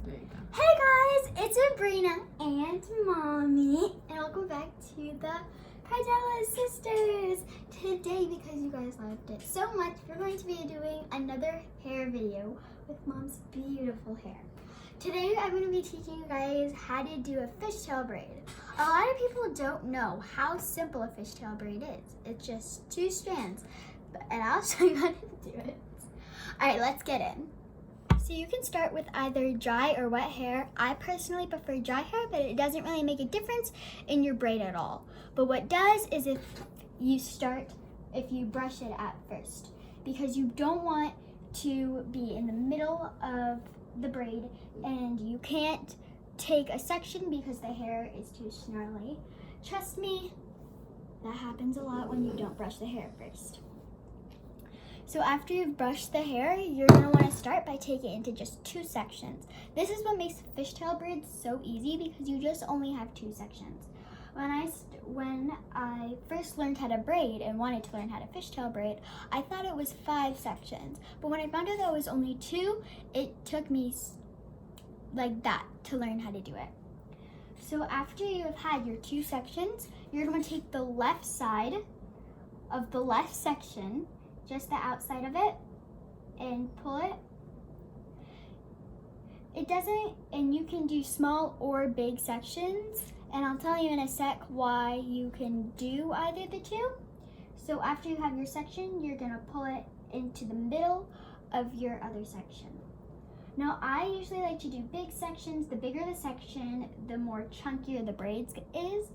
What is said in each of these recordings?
There you go. Hey guys, it's Abrina and Mommy, and welcome back to the Cardello Sisters. Today, because you guys loved it so much, we're going to be doing another hair video with Mom's beautiful hair. Today, I'm going to be teaching you guys how to do a fishtail braid. A lot of people don't know how simple a fishtail braid is. It's just 2 strands, and I'll show you how to do it. All right, let's get in. So you can start with either dry or wet hair. I personally prefer dry hair, but it doesn't really make a difference in your braid at all. But what does is if you brush it at first, because you don't want to be in the middle of the braid and you can't take a section because the hair is too snarly. Trust me, that happens a lot when you don't brush the hair first. So after you've brushed the hair, you're going to want to start by taking it into just 2 sections. This is what makes fishtail braids so easy because you just only have 2 sections. When I first learned how to braid and wanted to learn how to fishtail braid, I thought it was 5 sections. But when I found out that it was only 2, it took me like that to learn how to do it. So after you have had your 2 sections, you're going to take the left side of the left section, just the outside of it, and pull it. And you can do small or big sections, and I'll tell you in a sec why you can do either the 2. So after you have your section, you're gonna pull it into the middle of your other section. Now I usually like to do big sections. The bigger the section, the more chunkier the braids is,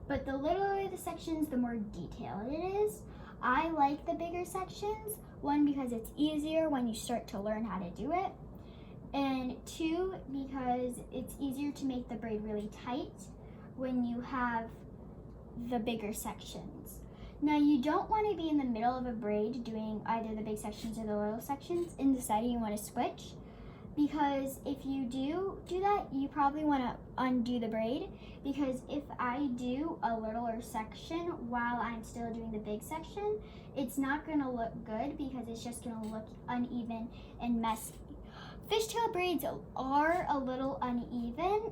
but the littler the sections, the more detailed it is. I like the bigger sections, 1, because it's easier when you start to learn how to do it, and 2, because it's easier to make the braid really tight when you have the bigger sections. Now you don't want to be in the middle of a braid doing either the big sections or the little sections and deciding you want to switch, because if you do that, you probably want to undo the braid, because if I do a littler section while I'm still doing the big section, it's not going to look good because it's just going to look uneven and messy. Fishtail braids are a little uneven.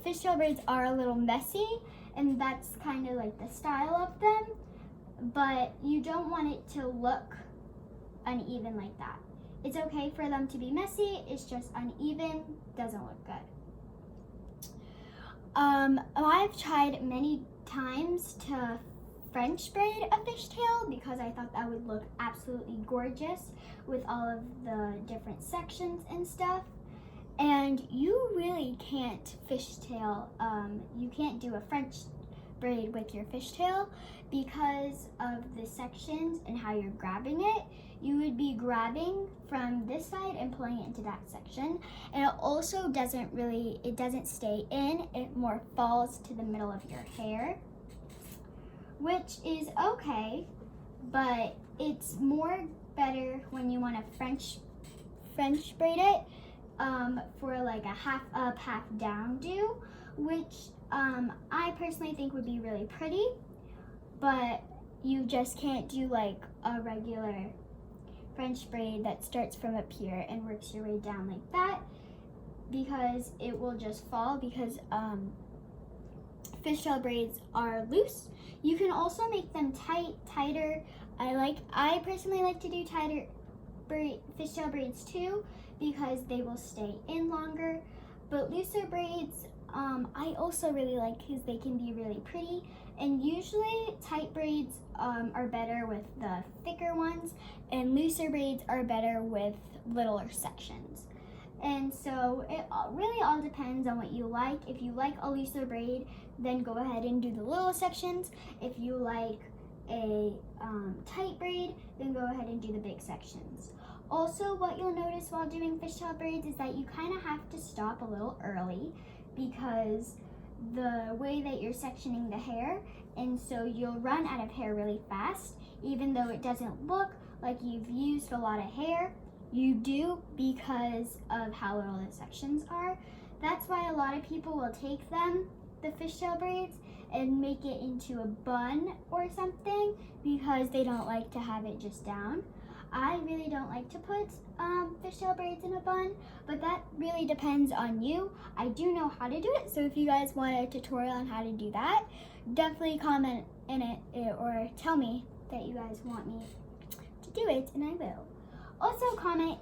Fishtail braids are a little messy, and that's kind of like the style of them, but you don't want it to look uneven like that. It's okay for them to be messy, it's just uneven, doesn't look good. I've tried many times to French braid a fishtail because I thought that would look absolutely gorgeous with all of the different sections and stuff. And you really can't you can't do a French braid with your fishtail because of the sections and how you're grabbing it. You would be grabbing from this side and pulling it into that section, and it also doesn't stay in, it more falls to the middle of your hair, which is okay, but it's more better when you want to French braid it for like a half up, half down do, which I personally think would be really pretty, but you just can't do like a regular French braid that starts from up here and works your way down like that, because it will just fall, because fishtail braids are loose. You can also make them tighter. I personally like to do tighter fishtail braids too, because they will stay in longer. But looser braids, I also really like because they can be really pretty. And usually tight braids are better with the thicker ones, and looser braids are better with littler sections. And so it really all depends on what you like. If you like a looser braid, then go ahead and do the little sections. If you like a tight braid, then go ahead and do the big sections. Also, what you'll notice while doing fishtail braids is that you kind of have to stop a little early because the way that you're sectioning the hair, and so you'll run out of hair really fast. Even though it doesn't look like you've used a lot of hair, you do, because of how little the sections are. That's why a lot of people will take the fishtail braids, and make it into a bun or something because they don't like to have it just down. I really don't like to put fishtail braids in a bun, but that really depends on you. I do know how to do it, so if you guys want a tutorial on how to do that, definitely comment in it or tell me that you guys want me to do it, and I will. Also comment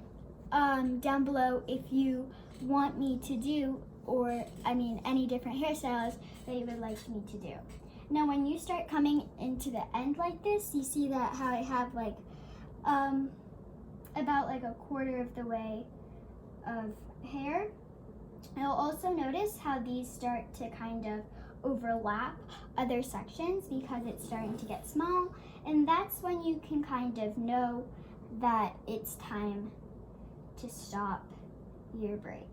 down below if you want me to do, any different hairstyles that you would like me to do. Now when you start coming into the end like this, you see that how I have like about like a quarter of the way of hair. You'll also notice how these start to kind of overlap other sections because it's starting to get small, and that's when you can kind of know that it's time to stop your braid.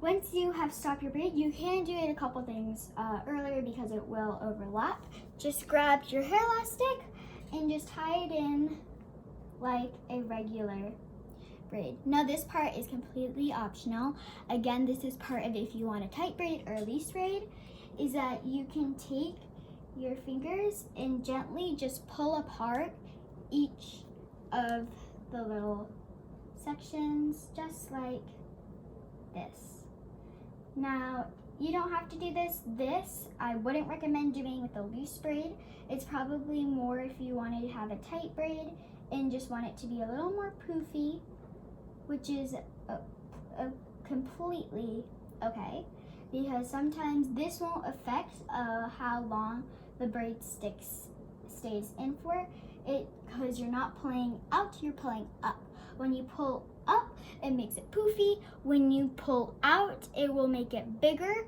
Once you have stopped your braid, you can do it a couple things earlier because it will overlap. Just grab your hair elastic and just tie it in like a regular braid. Now this part is completely optional. Again, this is part of if you want a tight braid or a loose braid, is that you can take your fingers and gently just pull apart each of the little sections, just like this. Now, you don't have to do this. I wouldn't recommend doing with a loose braid. It's probably more if you wanted to have a tight braid and just want it to be a little more poofy, which is completely okay, because sometimes this won't affect how long the braid stays in for it, because you're not pulling out, you're pulling up. When you pull up, it makes it poofy. When you pull out, it will make it bigger.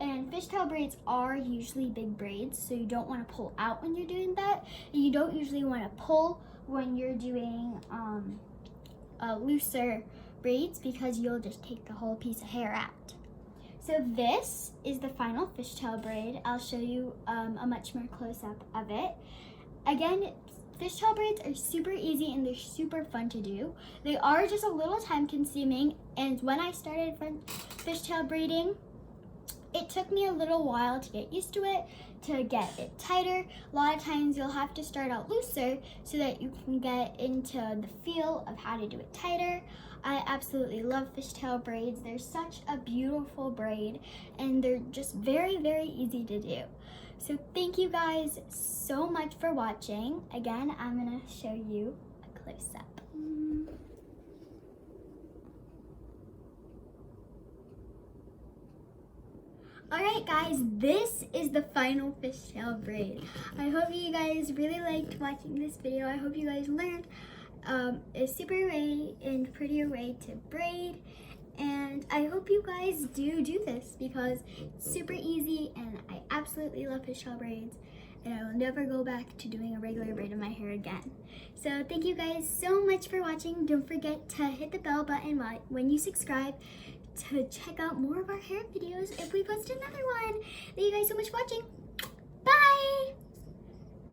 And fishtail braids are usually big braids, so you don't want to pull out when you're doing that. You don't usually want to pull when you're doing looser braids, because you'll just take the whole piece of hair out. So this is the final fishtail braid. I'll show you a much more close-up of it. Again, fishtail braids are super easy and they're super fun to do. They are just a little time consuming, and when I started fishtail braiding, it took me a little while to get used to it, to get it tighter. A lot of times you'll have to start out looser so that you can get into the feel of how to do it tighter. I absolutely love fishtail braids. They're such a beautiful braid and they're just very, very easy to do. So thank you guys so much for watching. Again, I'm gonna show you a close-up. Alright guys, this is the final fishtail braid. I hope you guys really liked watching this video. I hope you guys learned a super way and prettier way to braid. And I hope you guys do this because it's super easy and I absolutely love fishtail braids, and I will never go back to doing a regular braid in my hair again. So thank you guys so much for watching. Don't forget to hit the bell button when you subscribe to check out more of our hair videos if we post another one. Thank you guys so much for watching.